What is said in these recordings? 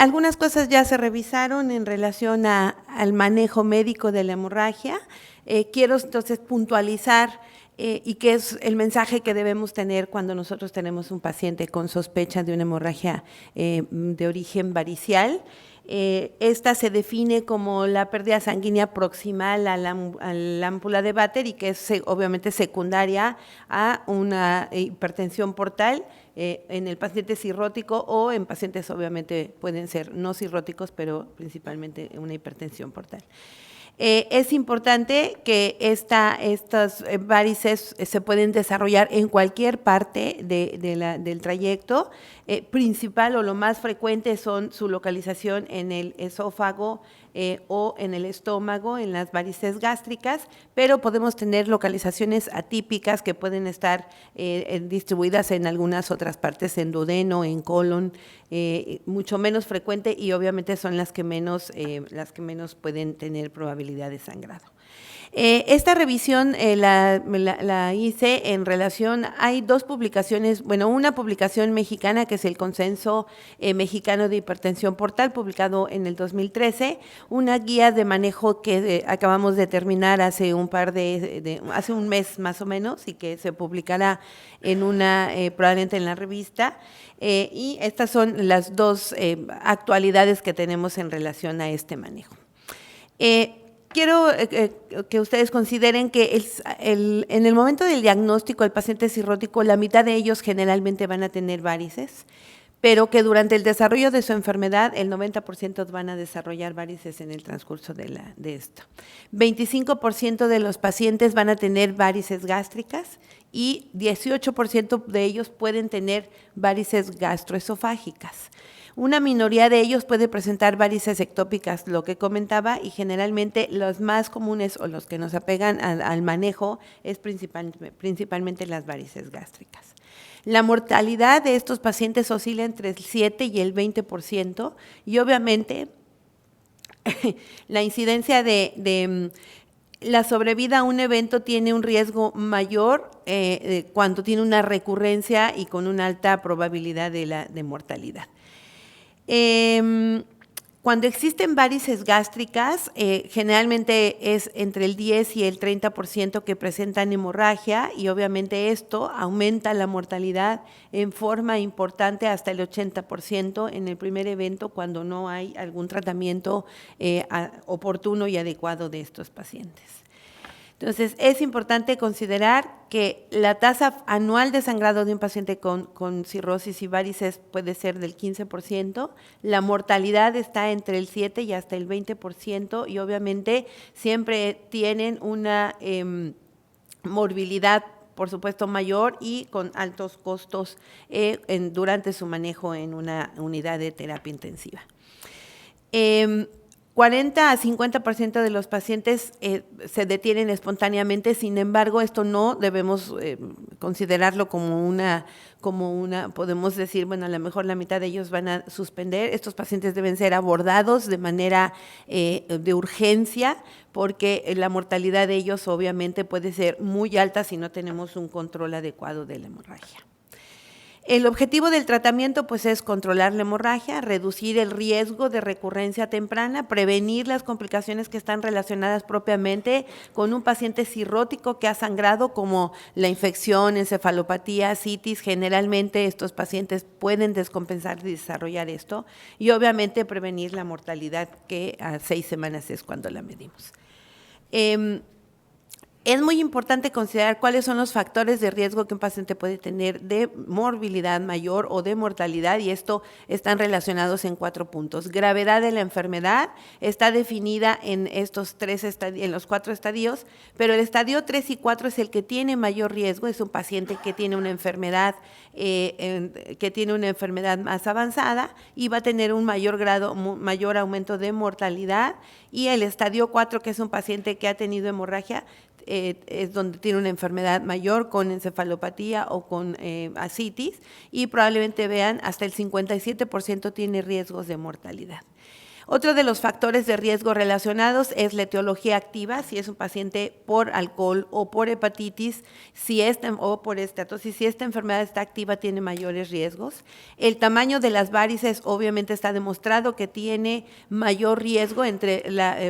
Algunas cosas ya se revisaron en relación al manejo médico de la hemorragia. Quiero entonces puntualizar y qué es el mensaje que debemos tener cuando nosotros tenemos un paciente con sospecha de una hemorragia de origen varicial. Esta se define como la pérdida sanguínea proximal a la ámpula de Vater y que es obviamente secundaria a una hipertensión portal en el paciente cirrótico o en pacientes obviamente pueden ser no cirróticos, pero principalmente una hipertensión portal. Es importante que estas varices se pueden desarrollar en cualquier parte del trayecto. Principal o lo más frecuente son su localización en el esófago o en el estómago, en las varices gástricas, pero podemos tener localizaciones atípicas que pueden estar distribuidas en algunas otras partes, en duodeno, en colon, mucho menos frecuente y obviamente son las que menos pueden tener probabilidad de sangrado. Esta revisión la hice en relación, hay dos publicaciones, bueno, una publicación mexicana que es el Consenso Mexicano de Hipertensión Portal, publicado en el 2013, una guía de manejo que acabamos de terminar hace hace un mes más o menos y que se publicará en probablemente en la revista. Y estas son las dos actualidades que tenemos en relación a este manejo. Quiero que ustedes consideren que en el momento del diagnóstico del paciente cirrótico, la mitad de ellos generalmente van a tener varices, pero que durante el desarrollo de su enfermedad, el 90% van a desarrollar varices en el transcurso de esto. 25% de los pacientes van a tener varices gástricas y 18% de ellos pueden tener varices gastroesofágicas. Una minoría de ellos puede presentar varices ectópicas, lo que comentaba, y generalmente los más comunes o los que nos apegan al manejo es principalmente las varices gástricas. La mortalidad de estos pacientes oscila entre el 7 y el 20% y obviamente la incidencia de la sobrevida a un evento tiene un riesgo mayor cuando tiene una recurrencia y con una alta probabilidad de mortalidad. Cuando existen varices gástricas, generalmente es entre el 10 y el 30% que presentan hemorragia y obviamente esto aumenta la mortalidad en forma importante hasta el 80% en el primer evento cuando no hay algún tratamiento oportuno y adecuado de estos pacientes. Entonces, es importante considerar que la tasa anual de sangrado de un paciente con cirrosis y varices puede ser del 15%, la mortalidad está entre el 7 y hasta el 20% y obviamente siempre tienen una morbilidad, por supuesto, mayor y con altos costos durante su manejo en una unidad de terapia intensiva. 40 a 50% de los pacientes se detienen espontáneamente, sin embargo, esto no debemos considerarlo como una, podemos decir, bueno, a lo mejor la mitad de ellos van a suspender. Estos pacientes deben ser abordados de manera de urgencia, porque la mortalidad de ellos obviamente puede ser muy alta si no tenemos un control adecuado de la hemorragia. El objetivo del tratamiento pues es controlar la hemorragia, reducir el riesgo de recurrencia temprana, prevenir las complicaciones que están relacionadas propiamente con un paciente cirrótico que ha sangrado, como la infección, encefalopatía, citis. Generalmente estos pacientes pueden descompensar y desarrollar esto y obviamente prevenir la mortalidad, que a 6 semanas es cuando la medimos. Es muy importante considerar cuáles son los factores de riesgo que un paciente puede tener de morbilidad mayor o de mortalidad, y esto están relacionados en 4 puntos. Gravedad de la enfermedad está definida en los 4 estadios, pero el estadio 3 y 4 es el que tiene mayor riesgo, es un paciente que tiene una enfermedad más avanzada y va a tener un mayor aumento de mortalidad, y el estadio 4, que es un paciente que ha tenido hemorragia, es donde tiene una enfermedad mayor con encefalopatía o con ascitis, y probablemente vean hasta el 57% tiene riesgos de mortalidad. Otro de los factores de riesgo relacionados es la etiología activa, si es un paciente por alcohol o por hepatitis, o por estatosis, si esta enfermedad está activa tiene mayores riesgos. El tamaño de las varices obviamente está demostrado que tiene mayor riesgo, entre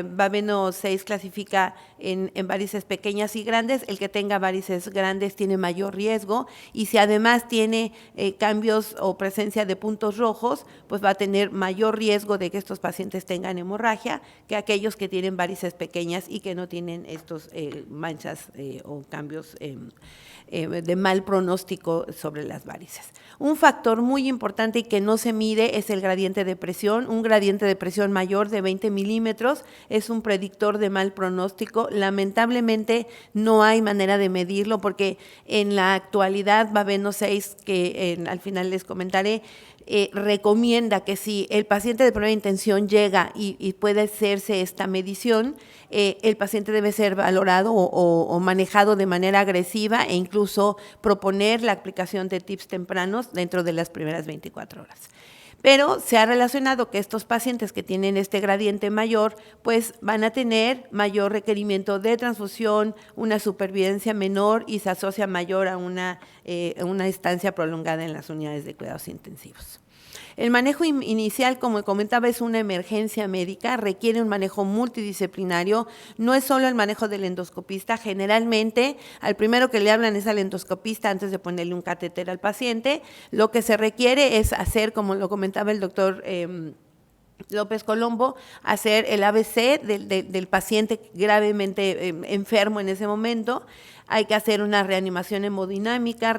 Baveno 6 clasifica en varices pequeñas y grandes, el que tenga varices grandes tiene mayor riesgo, y si además tiene cambios o presencia de puntos rojos, pues va a tener mayor riesgo de que estos pacientes tengan hemorragia que aquellos que tienen varices pequeñas y que no tienen estos manchas o cambios de mal pronóstico sobre las varices. Un factor muy importante y que no se mide es el gradiente de presión. Un gradiente de presión mayor de 20 milímetros es un predictor de mal pronóstico. Lamentablemente no hay manera de medirlo porque en la actualidad Baveno 6, que al final les comentaré, recomienda que si el paciente de primera intención llega y puede hacerse esta medición, el paciente debe ser valorado o manejado de manera agresiva e incluso proponer la aplicación de tips tempranos dentro de las primeras 24 horas. Pero se ha relacionado que estos pacientes que tienen este gradiente mayor, pues van a tener mayor requerimiento de transfusión, una supervivencia menor y se asocia mayor a una estancia prolongada en las unidades de cuidados intensivos. El manejo inicial, como comentaba, es una emergencia médica, requiere un manejo multidisciplinario, no es solo el manejo del endoscopista, generalmente al primero que le hablan es al endoscopista antes de ponerle un catéter al paciente. Lo que se requiere es hacer, como lo comentaba el doctor López Colombo, hacer el ABC del paciente gravemente enfermo en ese momento. Hay que hacer una reanimación hemodinámica,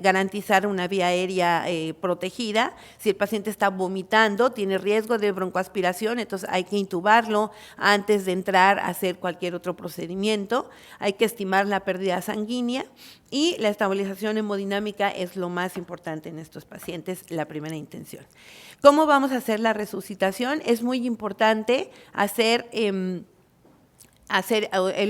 garantizar una vía aérea protegida. Si el paciente está vomitando, tiene riesgo de broncoaspiración, entonces hay que intubarlo antes de entrar a hacer cualquier otro procedimiento. Hay que estimar la pérdida sanguínea y la estabilización hemodinámica es lo más importante en estos pacientes, la primera intención. ¿Cómo vamos a hacer la resucitación? Es muy importante hacer el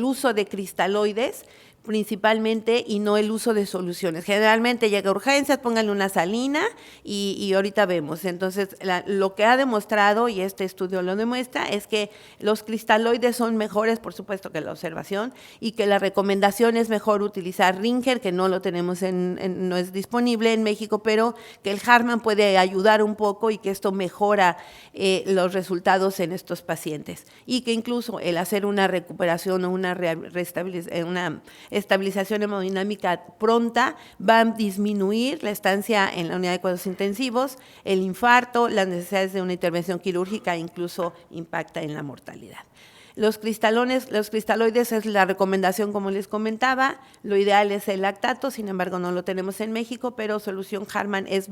uso de cristaloides principalmente y no el uso de soluciones. Generalmente llega a urgencias, pónganle una salina y ahorita vemos. Entonces, lo que ha demostrado, y este estudio lo demuestra, es que los cristaloides son mejores, por supuesto, que la observación, y que la recomendación es mejor utilizar Ringer, que no lo tenemos no es disponible en México, pero que el Harman puede ayudar un poco y que esto mejora los resultados en estos pacientes. Y que incluso el hacer una recuperación o una estabilización hemodinámica pronta va a disminuir la estancia en la unidad de cuidados intensivos, el infarto, las necesidades de una intervención quirúrgica, incluso impacta en la mortalidad. Los cristaloides es la recomendación, como les comentaba, lo ideal es el lactato, sin embargo no lo tenemos en México, pero solución Harman es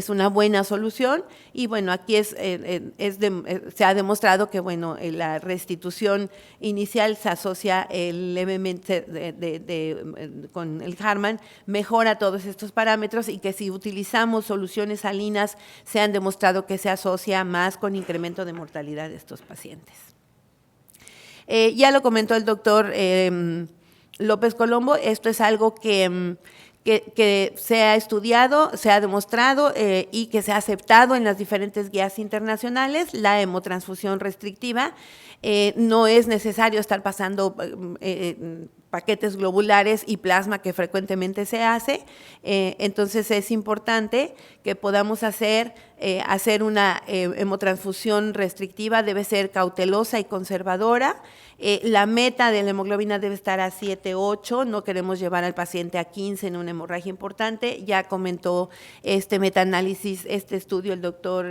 una buena solución y bueno, aquí se ha demostrado que bueno, la restitución inicial se asocia levemente con el Harman, mejora todos estos parámetros y que si utilizamos soluciones salinas se han demostrado que se asocia más con incremento de mortalidad de estos pacientes. Ya lo comentó el doctor López Colombo, esto es algo que se ha estudiado, se ha demostrado y que se ha aceptado en las diferentes guías internacionales, la hemotransfusión restrictiva. No es necesario estar pasando paquetes globulares y plasma que frecuentemente se hace, entonces es importante que podamos hacer una hemotransfusión restrictiva, debe ser cautelosa y conservadora. La meta de la hemoglobina debe estar a 7, 8, no queremos llevar al paciente a 15 en una hemorragia importante. Ya comentó este metaanálisis, este estudio el doctor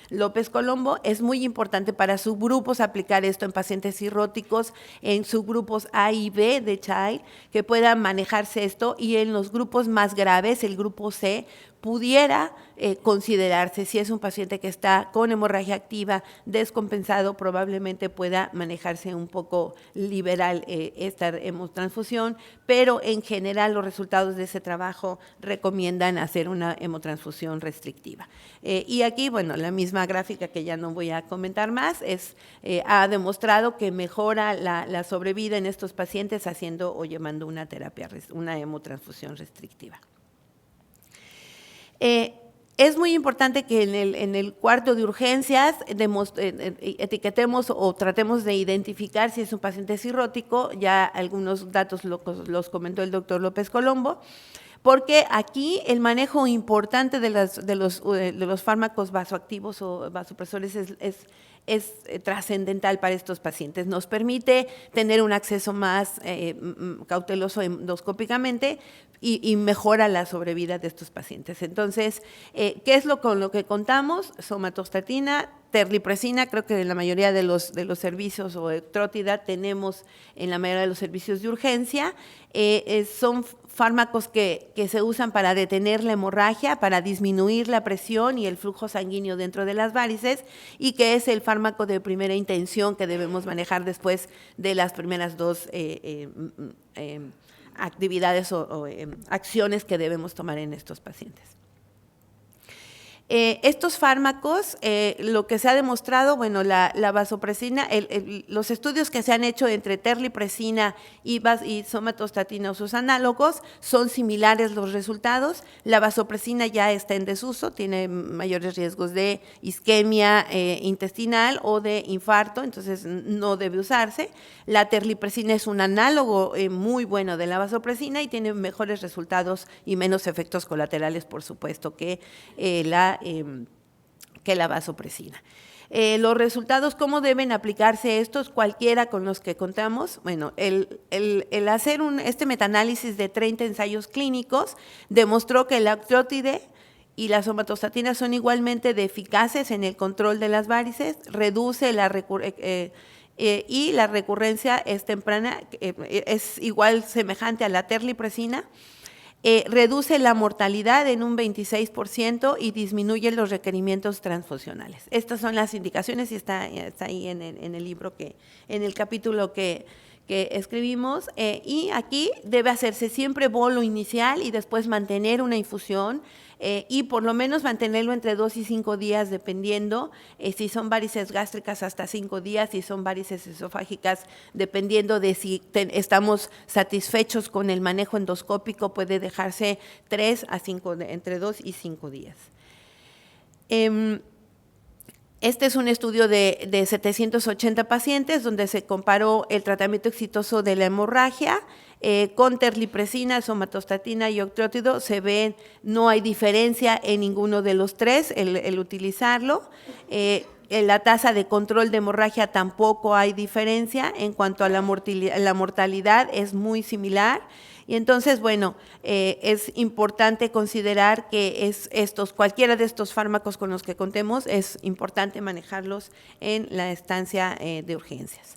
López Colombo. Es muy importante para subgrupos aplicar esto en pacientes cirróticos, en subgrupos A y B de Child, que puedan manejarse esto, y en los grupos más graves, el grupo C, pudiera considerarse, si es un paciente que está con hemorragia activa, descompensado, probablemente pueda manejarse un poco liberal esta hemotransfusión, pero en general los resultados de ese trabajo recomiendan hacer una hemotransfusión restrictiva. Y aquí, bueno, la misma gráfica que ya no voy a comentar más, ha demostrado que mejora la sobrevida en estos pacientes haciendo o llevando una hemotransfusión restrictiva. Es muy importante que en el cuarto de urgencias etiquetemos o tratemos de identificar si es un paciente cirrótico. Ya algunos datos los comentó el doctor López Colombo, porque aquí el manejo importante de los fármacos vasoactivos o vasopresores es trascendental para estos pacientes. Nos permite tener un acceso más cauteloso endoscópicamente y mejora la sobrevida de estos pacientes. Entonces, ¿qué es con lo que contamos? Somatostatina, terlipresina, creo que en la mayoría de los servicios, o Trótida tenemos en la mayoría de los servicios de urgencia. Son fármacos que se usan para detener la hemorragia, para disminuir la presión y el flujo sanguíneo dentro de las varices, y que es el fármaco de primera intención que debemos manejar después de las primeras dos actividades o acciones que debemos tomar en estos pacientes. Estos fármacos, lo que se ha demostrado, bueno, la vasopresina, los estudios que se han hecho entre terlipresina y somatostatina o sus análogos, son similares los resultados. La vasopresina ya está en desuso, tiene mayores riesgos de isquemia intestinal o de infarto, entonces no debe usarse. La terlipresina es un análogo muy bueno de la vasopresina y tiene mejores resultados y menos efectos colaterales, por supuesto, que la vasopresina. Los resultados, ¿cómo deben aplicarse estos? Cualquiera con los que contamos. Bueno, el hacer este metaanálisis de 30 ensayos clínicos demostró que la Actrótide y la somatostatina son igualmente eficaces en el control de las varices, reduce y la recurrencia es temprana, es igual semejante a la terlipresina. Reduce la mortalidad en un 26% y disminuye los requerimientos transfusionales. Estas son las indicaciones y está ahí en el libro, en el capítulo que escribimos. Y aquí debe hacerse siempre bolo inicial y después mantener una infusión y por lo menos mantenerlo entre 2 y 5 días, dependiendo, si son varices gástricas hasta 5 días, si son varices esofágicas, dependiendo de si estamos satisfechos con el manejo endoscópico, puede dejarse 3 a 5, entre 2 y 5 días. Este es un estudio de 780 pacientes donde se comparó el tratamiento exitoso de la hemorragia con terlipresina, somatostatina y octrótido. Se ve, no hay diferencia en ninguno de los tres el utilizarlo. En la tasa de control de hemorragia tampoco hay diferencia. En cuanto a la mortalidad es muy similar. Y entonces, bueno, es importante considerar que cualquiera de estos fármacos con los que contemos, es importante manejarlos en la estancia de urgencias.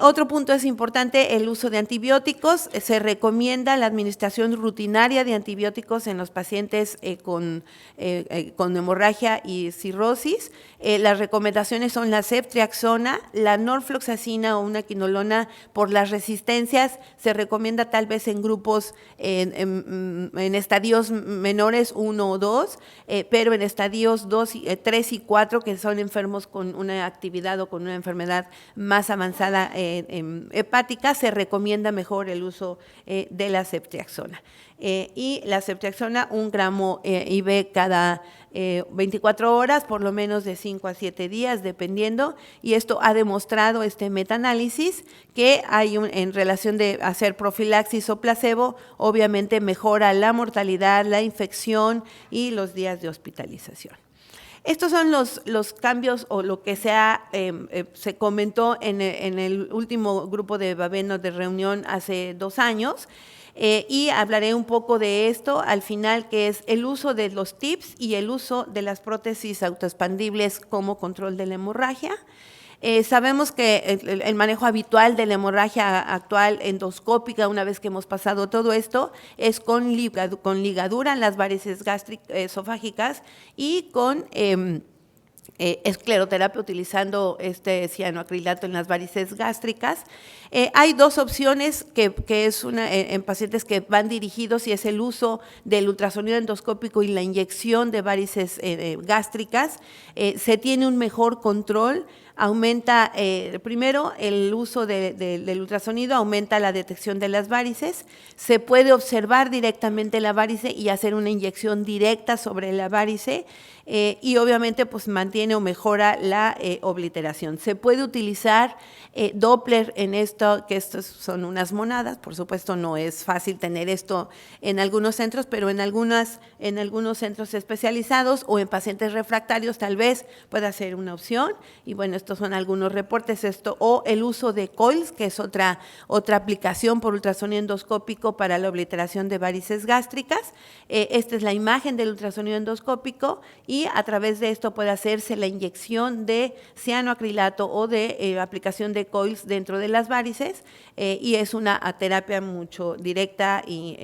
Otro punto es importante, el uso de antibióticos. Se recomienda la administración rutinaria de antibióticos en los pacientes con hemorragia y cirrosis. Las recomendaciones son la ceftriaxona, la norfloxacina o una quinolona. Por las resistencias se recomienda tal vez en grupos en estadios menores 1 o 2, pero en estadios 3 y 4, que son enfermos con una actividad o con una enfermedad más avanzada hepática, se recomienda mejor el uso de la ceftriaxona. Y la ceftriaxona, 1 gramo IV cada 24 horas, por lo menos de 5 a 7 días, dependiendo, y esto ha demostrado este metaanálisis que hay en relación de hacer profilaxis o placebo, obviamente mejora la mortalidad, la infección y los días de hospitalización. Estos son los cambios o lo que se comentó en el último grupo de Babeno de reunión hace 2 años. Y hablaré un poco de esto al final, que es el uso de los TIPS y el uso de las prótesis autoexpandibles como control de la hemorragia. Sabemos que el manejo habitual de la hemorragia actual endoscópica, una vez que hemos pasado todo esto, es con ligadura en las varices esofágicas y con escleroterapia utilizando cianoacrilato en las varices gástricas. Hay 2 opciones que es en pacientes que van dirigidos, y es el uso del ultrasonido endoscópico y la inyección de varices gástricas. Se tiene un mejor control. aumenta, primero, el uso del ultrasonido aumenta la detección de las varices, se puede observar directamente la varice y hacer una inyección directa sobre la varice, y obviamente pues mantiene o mejora la obliteración. Se puede utilizar Doppler en esto, que estos son unas monadas, por supuesto no es fácil tener esto en algunos centros, pero en algunos centros especializados o en pacientes refractarios tal vez pueda ser una opción. Y bueno, estos son algunos reportes, o el uso de COILS, que es otra aplicación por ultrasonido endoscópico para la obliteración de varices gástricas. Esta es la imagen del ultrasonido endoscópico y a través de esto puede hacerse la inyección de cianoacrilato o de aplicación de COILS dentro de las varices, y es una terapia mucho directa y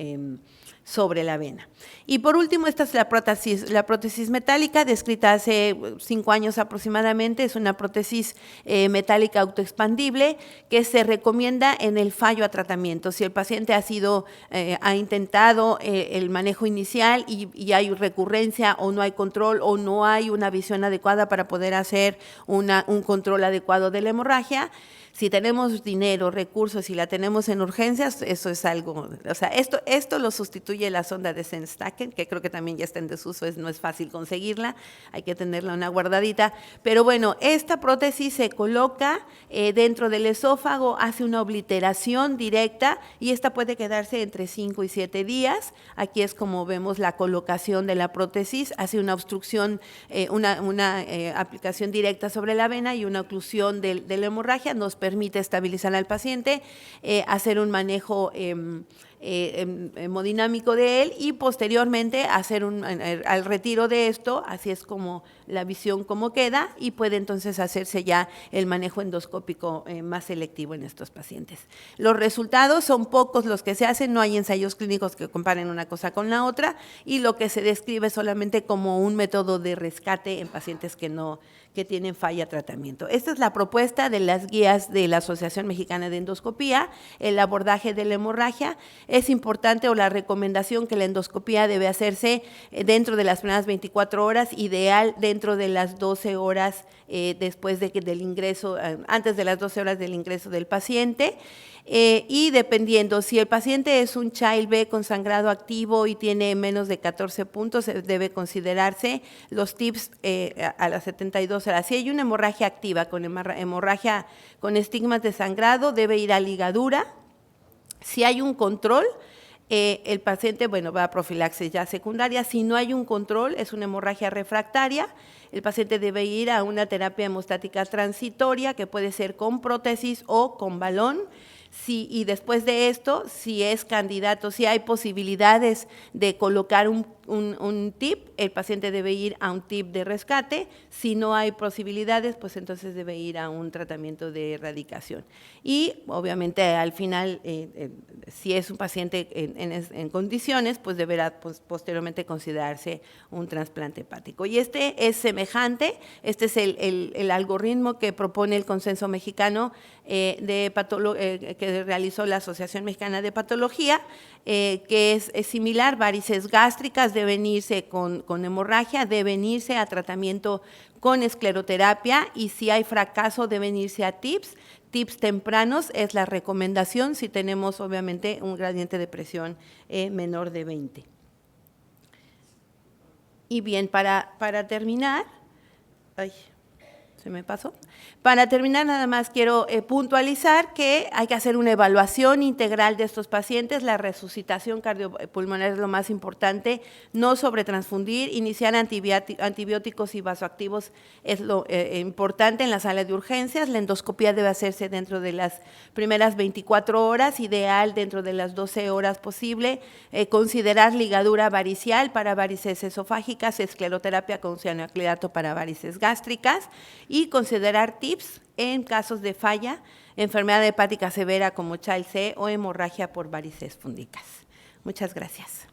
sobre la vena. Y por último, esta es la prótesis metálica, descrita hace 5 años aproximadamente. Es una prótesis metálica autoexpandible que se recomienda en el fallo a tratamiento. Si el paciente ha intentado el manejo inicial y hay recurrencia o no hay control o no hay una visión adecuada para poder hacer un control adecuado de la hemorragia, si tenemos dinero, recursos y la tenemos en urgencias, eso es algo, o sea, esto lo sustituye la sonda de Senstaken, que creo que también ya está en desuso, no es fácil conseguirla, hay que tenerla una guardadita, pero bueno, esta prótesis se coloca dentro del esófago, hace una obliteración directa y esta puede quedarse entre 5 y 7 días. Aquí es como vemos la colocación de la prótesis, hace una obstrucción, una aplicación directa sobre la vena y una oclusión de la hemorragia, nos permite estabilizar al paciente, hacer un manejo hemodinámico de él y posteriormente hacer al retiro de esto, así es como la visión como queda, y puede entonces hacerse ya el manejo endoscópico más selectivo en estos pacientes. Los resultados son pocos los que se hacen, no hay ensayos clínicos que comparen una cosa con la otra, y lo que se describe solamente como un método de rescate en pacientes que tienen falla tratamiento. Esta es la propuesta de las guías de la Asociación Mexicana de Endoscopía, el abordaje de la hemorragia. Es importante, o la recomendación, que la endoscopía debe hacerse dentro de las primeras 24 horas, ideal dentro de las 12 horas después del ingreso, antes de las 12 horas del ingreso del paciente. Y dependiendo, si el paciente es un Child B con sangrado activo y tiene menos de 14 puntos, debe considerarse los TIPS a las 72 horas. Si hay una hemorragia activa, con hemorragia con estigmas de sangrado, debe ir a ligadura. Si hay un control, el paciente, va a profilaxis ya secundaria. Si no hay un control, es una hemorragia refractaria, el paciente debe ir a una terapia hemostática transitoria, que puede ser con prótesis o con balón. Y después de esto, si es candidato, si hay posibilidades de colocar un TIP, el paciente debe ir a un TIP de rescate. Si no hay posibilidades, pues entonces debe ir a un tratamiento de erradicación. Y obviamente al final, si es un paciente en condiciones, pues deberá posteriormente considerarse un trasplante hepático. Y este es semejante, este es el algoritmo que propone el Consenso Mexicano que realizó la Asociación Mexicana de Patología, que es similar. Varices gástricas deben irse con hemorragia, deben irse a tratamiento con escleroterapia, y si hay fracaso deben irse a TIPS. TIPS tempranos es la recomendación si tenemos obviamente un gradiente de presión menor de 20. Y bien, para terminar, se me pasó. Para terminar, nada más quiero puntualizar que hay que hacer una evaluación integral de estos pacientes. La resucitación cardiopulmonar es lo más importante, no sobretransfundir, iniciar antibióticos y vasoactivos es lo importante en la sala de urgencias. La endoscopía debe hacerse dentro de las primeras 24 horas, ideal dentro de las 12 horas posible. Considerar ligadura varicial para varices esofágicas, escleroterapia con cianoacrilato para varices gástricas, y considerar TIPS en casos de falla, enfermedad hepática severa como Child C o hemorragia por varices fúngicas. Muchas gracias.